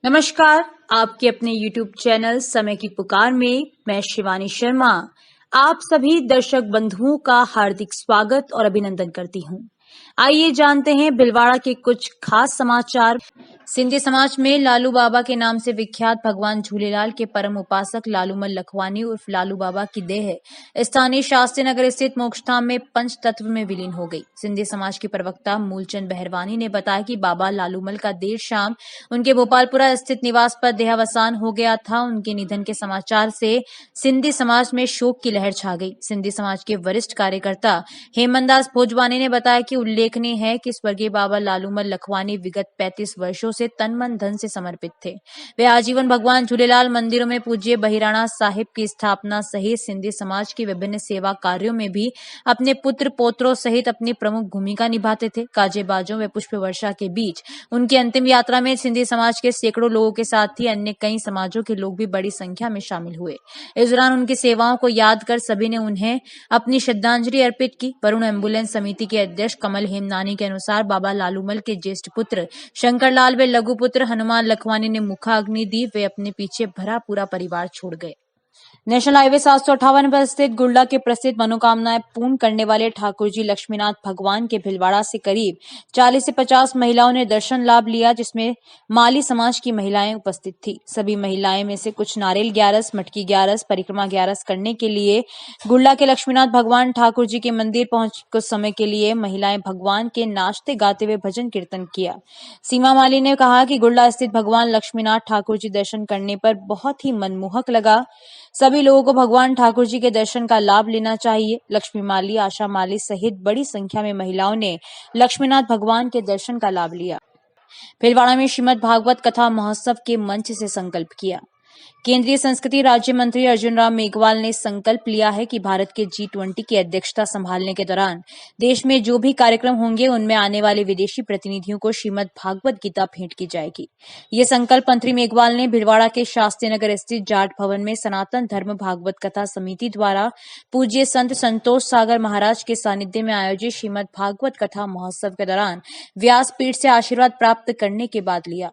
नमस्कार, आपके अपने YouTube चैनल समय की पुकार में मैं शिवानी शर्मा आप सभी दर्शक बंधुओं का हार्दिक स्वागत और अभिनंदन करती हूं। आइए जानते हैं भिलवाड़ा के कुछ खास समाचार। सिंधी समाज में लालू बाबा के नाम से विख्यात भगवान झूलेलाल के परम उपासक लालूमल लखवानी उर्फ लालू बाबा की देह स्थानीय शास्त्री नगर स्थित मोक्षधाम में पंच तत्व में विलीन हो गई। सिंधी समाज के प्रवक्ता मूलचंद बहरवानी ने बताया कि बाबा लालूमल का देर शाम उनके भोपालपुरा स्थित निवास पर देहावसान हो गया था। उनके निधन के समाचार से सिंधी समाज में शोक की लहर छा गई। सिंधी समाज के वरिष्ठ कार्यकर्ता हेमंतदास भोजवानी ने बताया कि उल्लेखनीय है कि स्वर्गीय बाबा लालूमल लखवानी विगत 35 वर्षों से तन मन धन से समर्पित थे। वे आजीवन भगवान झूलेलाल मंदिरों में पूज्य बहिराणा साहिब की स्थापना सहित सिंधी समाज की विभिन्न सेवा कार्यों में भी अपने पुत्र पोत्रों सहित अपनी प्रमुख भूमिका निभाते थे। काजे बाजों व पुष्प वर्षा के बीच उनकी अंतिम यात्रा में सिंधी समाज के सैकड़ों लोगों के साथ ही अन्य कई समाजों के लोग भी बड़ी संख्या में शामिल हुए। इस दौरान उनकी सेवाओं को याद कर सभी ने उन्हें अपनी श्रद्धांजलि अर्पित की। वरुण एम्बुलेंस समिति के अध्यक्ष कमल हेमनानी के अनुसार बाबा लालूमल के ज्येष्ठ पुत्र शंकरलाल व लघु पुत्र हनुमान लखवानी ने मुखाग्नि दी। वे अपने पीछे भरा पूरा परिवार छोड़ गए। नेशनल हाईवे 758 पर स्थित गुर्ला के प्रसिद्ध मनोकामनाएं पूर्ण करने वाले ठाकुर जी लक्ष्मीनाथ भगवान के भिलवाड़ा से करीब 40 से 50 महिलाओं ने दर्शन लाभ लिया, जिसमें माली समाज की महिलाएं उपस्थित थी। सभी महिलाएं में से कुछ नारियल ग्यारस, मटकी ग्यारस, परिक्रमा ग्यारस करने के लिए गुर्ला के लक्ष्मीनाथ भगवान ठाकुर जी के मंदिर पहुंच। कुछ समय के लिए महिलाएं भगवान के नाचते गाते हुए भजन कीर्तन किया। सीमा माली ने कहा कि गुर्ला स्थित भगवान लक्ष्मीनाथ ठाकुर जी दर्शन करने पर बहुत ही मनमोहक लगा। सभी लोगों को भगवान ठाकुर जी के दर्शन का लाभ लेना चाहिए। लक्ष्मी माली, आशा माली सहित बड़ी संख्या में महिलाओं ने लक्ष्मीनाथ भगवान के दर्शन का लाभ लिया। भिलवाड़ा में श्रीमद् भागवत कथा महोत्सव के मंच से संकल्प किया। केंद्रीय संस्कृति राज्य मंत्री अर्जुन राम मेघवाल ने संकल्प लिया है कि भारत के G20 की अध्यक्षता संभालने के दौरान देश में जो भी कार्यक्रम होंगे उनमें आने वाले विदेशी प्रतिनिधियों को श्रीमद् भागवत गीता भेंट की जाएगी। ये संकल्प मंत्री मेघवाल ने भिलवाड़ा के शास्त्री नगर स्थित जाट भवन में सनातन धर्म भागवत कथा समिति द्वारा पूज्य संत संतोष सागर महाराज के सानिध्य में आयोजित श्रीमद् भागवत कथा महोत्सव के दौरान व्यासपीठ से आशीर्वाद प्राप्त करने के बाद लिया।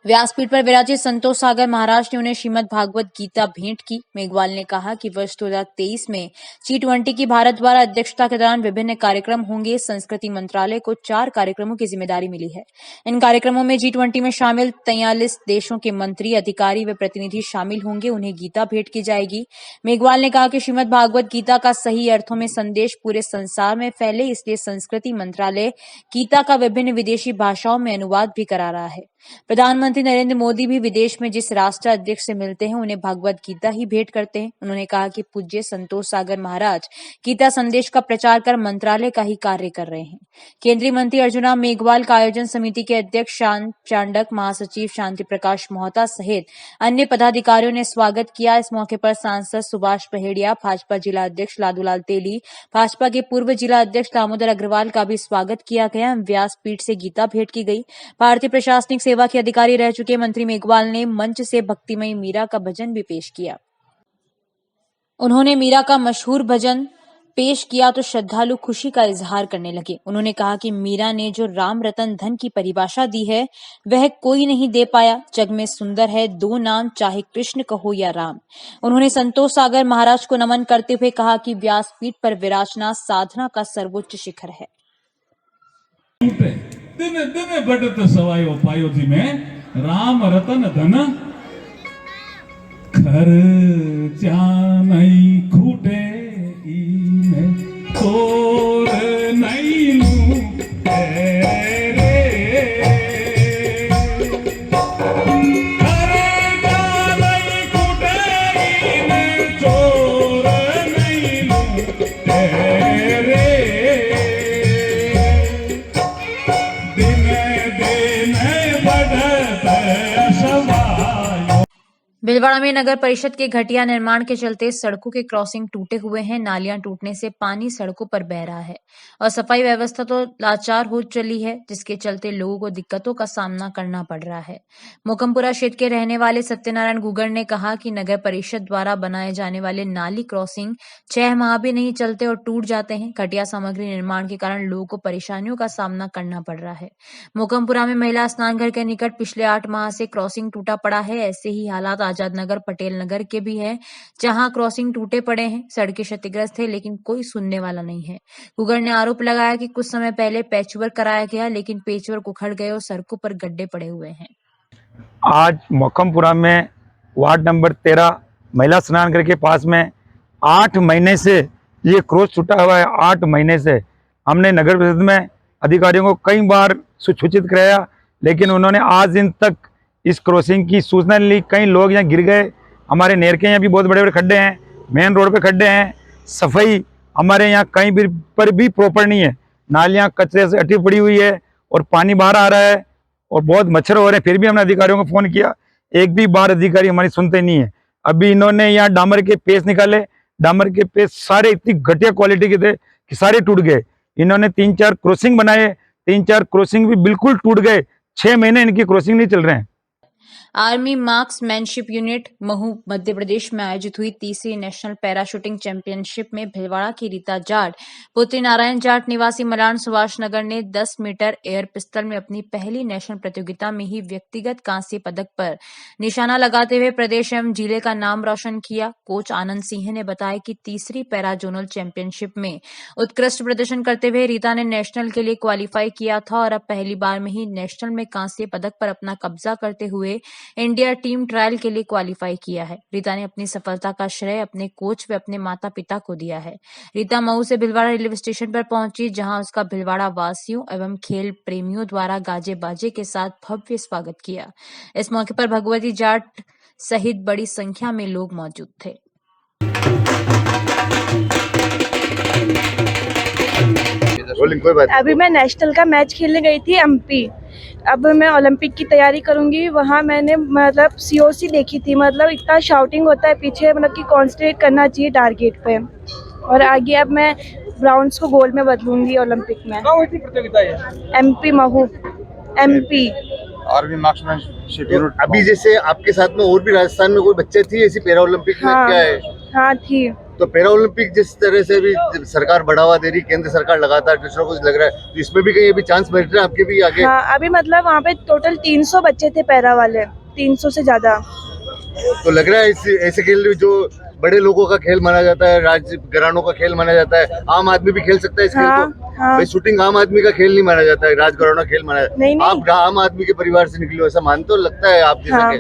व्यासपीठ पर विराजित संतोष सागर महाराज ने उन्हें श्रीमद् भागवत गीता भेंट की। मेघवाल ने कहा कि वर्ष 2023 में G20 की भारत द्वारा अध्यक्षता के दौरान विभिन्न कार्यक्रम होंगे। संस्कृति मंत्रालय को 4 कार्यक्रमों की जिम्मेदारी मिली है। इन कार्यक्रमों में G20 में शामिल 43 देशों के मंत्री, अधिकारी व प्रतिनिधि शामिल होंगे। उन्हें गीता भेंट की जाएगी। मेघवाल ने कहा कि श्रीमद् भागवत गीता का सही अर्थों में संदेश पूरे संसार में फैले, इसलिए संस्कृति मंत्रालय गीता का विभिन्न विदेशी भाषाओं में अनुवाद भी करा रहा है। प्रधानमंत्री नरेंद्र मोदी भी विदेश में जिस राष्ट्र अध्यक्ष से मिलते हैं उन्हें भागवत गीता ही भेंट करते हैं। उन्होंने कहा कि पूज्य संतोष सागर महाराज गीता संदेश का प्रचार कर मंत्रालय का ही कार्य कर रहे हैं। केंद्रीय मंत्री अर्जुन राम मेघवाल का आयोजन समिति के अध्यक्ष शांत चांडक, महासचिव शांति प्रकाश मोहता सहित अन्य पदाधिकारियों ने स्वागत किया। इस मौके पर सांसद सुभाष पहेड़िया, भाजपा जिला अध्यक्ष लादूलाल तेली, भाजपा के पूर्व जिला अध्यक्ष दामोदर अग्रवाल का भी स्वागत किया गया। व्यासपीठ से गीता भेंट की गई। भारतीय प्रशासनिक सेवा के अधिकारी रह चुके मंत्री मेघवाल ने मंच से भक्तिमयी मीरा का भजन भी पेश किया। उन्होंने मीरा का मशहूर भजन पेश किया तो श्रद्धालु खुशी का इजहार करने लगे। उन्होंने कहा कि मीरा ने जो राम रतन धन की परिभाषा दी है वह कोई नहीं दे पाया। जग में सुंदर है 2 नाम, चाहे कृष्ण कहो या राम। उन्होंने संतोष सागर महाराज को नमन करते हुए कहा कि व्यासपीठ पर विराजना साधना का सर्वोच्च शिखर है। दिन दिन बढ़त सवायो पायो जी में राम रतन धन खर्चा नहीं खूटे इने तोर नहीं लूटे रे खर्चा नहीं खूटे इने चोर नहीं लूटे रे भीलवाड़ा में नगर परिषद के घटिया निर्माण के चलते सड़कों के क्रॉसिंग टूटे हुए हैं। नालियां टूटने से पानी सड़कों पर बह रहा है और सफाई व्यवस्था तो लाचार हो चली है, जिसके चलते लोगों को दिक्कतों का सामना करना पड़ रहा है। मोकमपुरा क्षेत्र के रहने वाले सत्यनारायण गुगर ने कहा कि नगर परिषद द्वारा बनाए जाने वाले नाली क्रॉसिंग 6 माह भी नहीं चलते और टूट जाते हैं। घटिया सामग्री निर्माण के कारण लोगों को परेशानियों का सामना करना पड़ रहा है। मोकमपुरा में महिला स्नान घर के निकट पिछले 8 माह से क्रॉसिंग टूटा पड़ा है। ऐसे ही हालात आजाद नगर, पटेल नगर के भी है, जहां क्रॉसिंग टूटे पड़े हैं। सड़कें क्षतिग्रस्त है, लेकिन कोई सुनने वाला नहीं है। गुगर ने आरोप लगाया कि कुछ समय पहले पैचवर्क कराया गया, लेकिन पैचवर्क उखड़ गए और सड़कों पर गड्ढे पड़े हुए हैं। आज मोकमपुरा में वार्ड नंबर 13 महिला स्नान घर के पास में 8 महीने से ये क्रॉस छूटा हुआ है। 8 महीने से हमने नगर परिषद में अधिकारियों को कई बार सूचित कराया, लेकिन उन्होंने आज दिन तक इस क्रॉसिंग की सूचना नहीं ली। कई लोग यहाँ गिर गए। हमारे नेर के यहाँ भी बहुत बड़े बड़े खड्डे हैं, मेन रोड पे खड्डे हैं। सफाई हमारे यहाँ कहीं भी पर भी प्रॉपर नहीं है। नालियाँ कचरे से अटी पड़ी हुई है और पानी बाहर आ रहा है और बहुत मच्छर हो रहे हैं। फिर भी हमने अधिकारियों को फ़ोन किया, एक भी बार अधिकारी हमारी सुनते नहीं है। अभी इन्होंने यहाँ डामर के पेच निकाले, डामर के पेच सारे इतनी घटिया क्वालिटी के थे कि सारे टूट गए। इन्होंने 3-4 क्रॉसिंग बनाए, 3-4 क्रॉसिंग भी बिल्कुल टूट गए। 6 महीने इनकी क्रॉसिंग नहीं चल रहे हैं। Army marksmanship unit Mhow Madhya Pradesh में आयोजित हुई तीसरी नेशनल पैरा शूटिंग चैंपियनशिप में भिलवाड़ा की रीता जाट पुत्री नारायण जाट निवासी मलान सुभाष नगर ने 10 मीटर एयर पिस्टल में अपनी पहली नेशनल प्रतियोगिता में ही व्यक्तिगत कांस्य पदक पर निशाना लगाते हुए प्रदेश एवं जिले का नाम रोशन किया। कोच आनंद सिंह ने बताया कि तीसरी पैरा जोनल चैंपियनशिप में उत्कृष्ट प्रदर्शन करते हुए रीता ने नेशनल के लिए क्वालिफाई किया था और अब पहली बार में ही नेशनल में कांस्य पदक पर अपना कब्जा करते हुए इंडिया टीम ट्रायल के लिए क्वालिफाई किया है। रीता ने अपनी सफलता का श्रेय अपने कोच व अपने माता पिता को दिया है। रीता मऊ से भिलवाड़ा रेलवे स्टेशन पर पहुंची, जहां उसका भिलवाड़ा वासियों एवं खेल प्रेमियों द्वारा गाजे बाजे के साथ भव्य स्वागत किया। इस मौके पर भगवती जाट सहित बड़ी संख्या में लोग मौजूद थे। अभी मैं नेशनल का मैच खेलने गई थी एमपी। अब मैं ओलंपिक की तैयारी करूंगी। वहाँ मैंने मतलब सीओसी देखी थी, मतलब इतना शाउटिंग होता है पीछे, मतलब कि कॉन्सेंट्रेट करना चाहिए टारगेट पे। और आगे अब मैं ब्राउन्स को गोल्ड में बदलूंगी ओलंपिक में। कहाँ हुई थी प्रतियोगिता ये? MP Mhow, MP army marksmanship unit. अभी जैसे आपके साथ में और भी राजस्थान में कोई बच्चे थी ऐसी पैरा ओलंपिक में? हाँ, क्या है? हाँ थी। तो पैरा ओलंपिक जिस तरह से भी सरकार बढ़ावा दे रही, केंद्र सरकार लगातार दूसरा कुछ लग रहा है, तो इसमें भी कहीं अभी चांस मिल रहा है आपके भी आगे? हाँ, अभी मतलब वहाँ पे टोटल 300 बच्चे थे पैरा वाले, 300 से ज्यादा। तो लग रहा है ऐसे खेल जो बड़े लोगों का खेल माना जाता है, राजघरानों का खेल माना जाता है, आम आदमी भी खेल सकता है इस खेल को? हाँ। भाई शूटिंग आम आदमी का खेल नहीं माना जाता है, राजघराना खेल माना जाता है। नहीं। आप आम आदमी के परिवार से निकले हो, ऐसा मानते हो? लगता है आप जैसा के?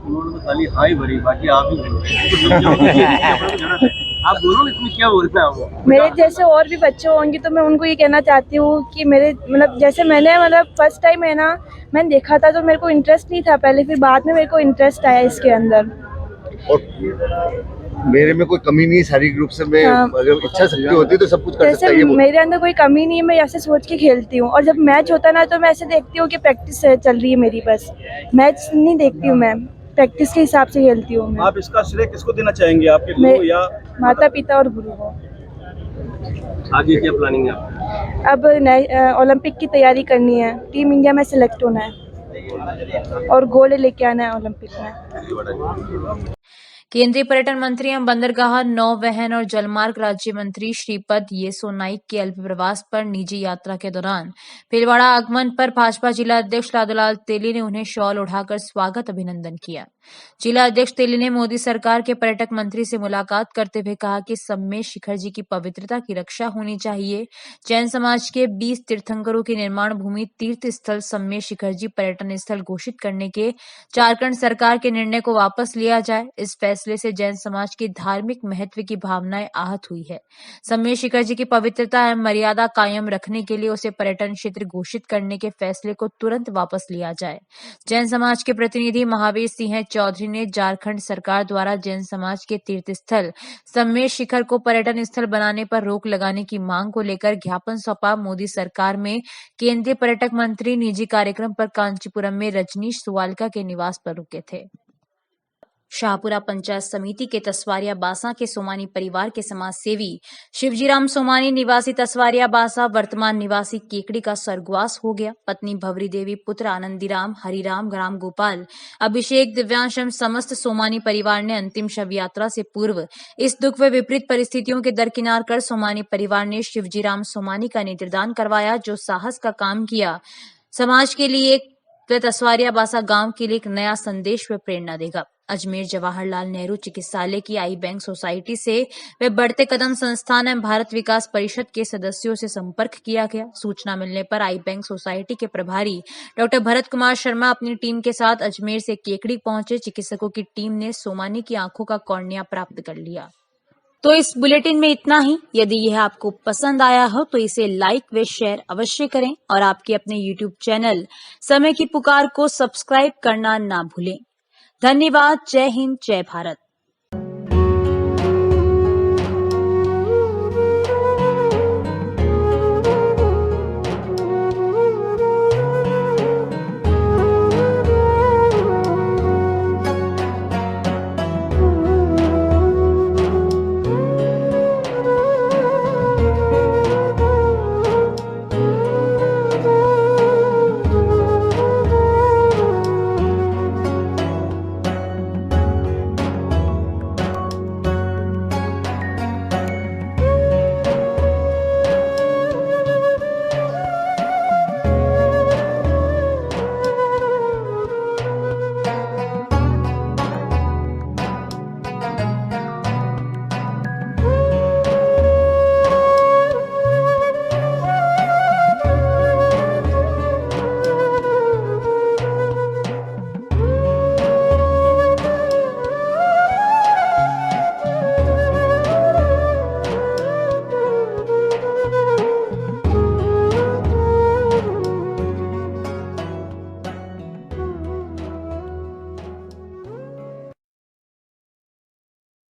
उन्होंने खाली हाई भरी, बाकी आप ही आप बोलो ना, इसमें क्या बोलना है वो? मेरे जैसे और भी बच्चे होंगे तो मैं उनको ये कहना चाहती हूँ कि मेरे मतलब जैसे मैंने मतलब फर्स्ट टाइम है ना, मैंने देखा था तो मेरे को इंटरेस्ट नहीं था पहले, फिर बाद में मेरे को इंटरेस्ट आया इसके अंदर। और मेरे में कोई कमी नहीं है, शारीरिक रूप से मैं हाँ। अगर इच्छा शक्ति होती है तो सब कुछ कर सकता जैसे है ये। मेरे अंदर कोई कमी नहीं है, मैं ऐसे सोच के खेलती हूँ। और जब मैच होता है ना तो मैं ऐसे देखती हूँ कि प्रैक्टिस चल रही है मेरी, बस मैच नहीं देखती हूँ, मैं प्रैक्टिस के हिसाब से खेलती हूँ मैं। आप इसका श्रेय किसको देना चाहेंगे, आपके मैं गुरु या माता पिता और गुरु को। आगे क्या प्लानिंग है? अब ओलंपिक की तैयारी करनी है, टीम इंडिया में सिलेक्ट होना है और गोल्ड लेके आना है ओलंपिक में। केंद्रीय पर्यटन मंत्री एवं बंदरगाह, नौवहन और जलमार्ग राज्य मंत्री श्रीपद येसो नाइक के अल्प प्रवास पर निजी यात्रा के दौरान भिलवाड़ा आगमन पर भाजपा जिला अध्यक्ष लादूलाल तेली ने उन्हें शॉल उठाकर स्वागत अभिनंदन किया। जिला अध्यक्ष तेली ने मोदी सरकार के पर्यटक मंत्री से मुलाकात करते हुए कहा कि सम्मेद शिखर जी की पवित्रता की रक्षा होनी चाहिए। जैन समाज के 20 तीर्थंकरों की निर्माण भूमि तीर्थ स्थल सम्मेद शिखर जी पर्यटन स्थल घोषित करने के झारखंड सरकार के निर्णय को वापस लिया जाए। इस फैसले से जैन समाज की धार्मिक महत्व की भावनाएं आहत हुई है। सम्मेद शिखर जी की पवित्रता एवं मर्यादा कायम रखने के लिए उसे पर्यटन क्षेत्र घोषित करने के फैसले को तुरंत वापस लिया जाए। जैन समाज के प्रतिनिधि महावीर सिंह चौधरी ने झारखंड सरकार द्वारा जैन समाज के तीर्थ स्थल सम्मेद शिखर को पर्यटन स्थल बनाने पर रोक लगाने की मांग को लेकर ज्ञापन सौंपा। मोदी सरकार में केंद्रीय पर्यटक मंत्री निजी कार्यक्रम पर कांचीपुरम में रजनीश सुवालका के निवास पर रुके थे। शाहपुरा पंचायत समिति के तसवारिया बासा के सोमानी परिवार के समाज सेवी शिवजीराम सोमानी निवासी तसवारिया बासा वर्तमान निवासी केकड़ी का स्वर्गवास हो गया। पत्नी भवरी देवी, पुत्र आनंदीराम, हरिराम, राम गोपाल, अभिषेक, दिव्यांश एवं समस्त सोमानी परिवार ने अंतिम शव यात्रा से पूर्व इस दुख व विपरीत परिस्थितियों के दरकिनार कर सोमानी परिवार ने शिवजीराम सोमानी का नेत्रदान करवाया, जो साहस का काम किया, समाज के लिए व तसवारिया बासा गांव के लिए एक नया संदेश व प्रेरणा देगा। अजमेर जवाहरलाल नेहरू चिकित्सालय की आई बैंक सोसाइटी से वे बढ़ते कदम संस्थान एवं भारत विकास परिषद के सदस्यों से संपर्क किया गया। सूचना मिलने पर आई बैंक सोसाइटी के प्रभारी डॉक्टर भरत कुमार शर्मा अपनी टीम के साथ अजमेर से केकड़ी पहुंचे। चिकित्सकों की टीम ने सोमानी की आंखों का कॉर्निया प्राप्त कर लिया। तो इस बुलेटिन में इतना ही। यदि यह आपको पसंद आया हो तो इसे लाइक व शेयर अवश्य करें और आपके अपने यूट्यूब चैनल समय की पुकार को सब्सक्राइब करना ना भूलें। धन्यवाद। जय हिंद, जय भारत।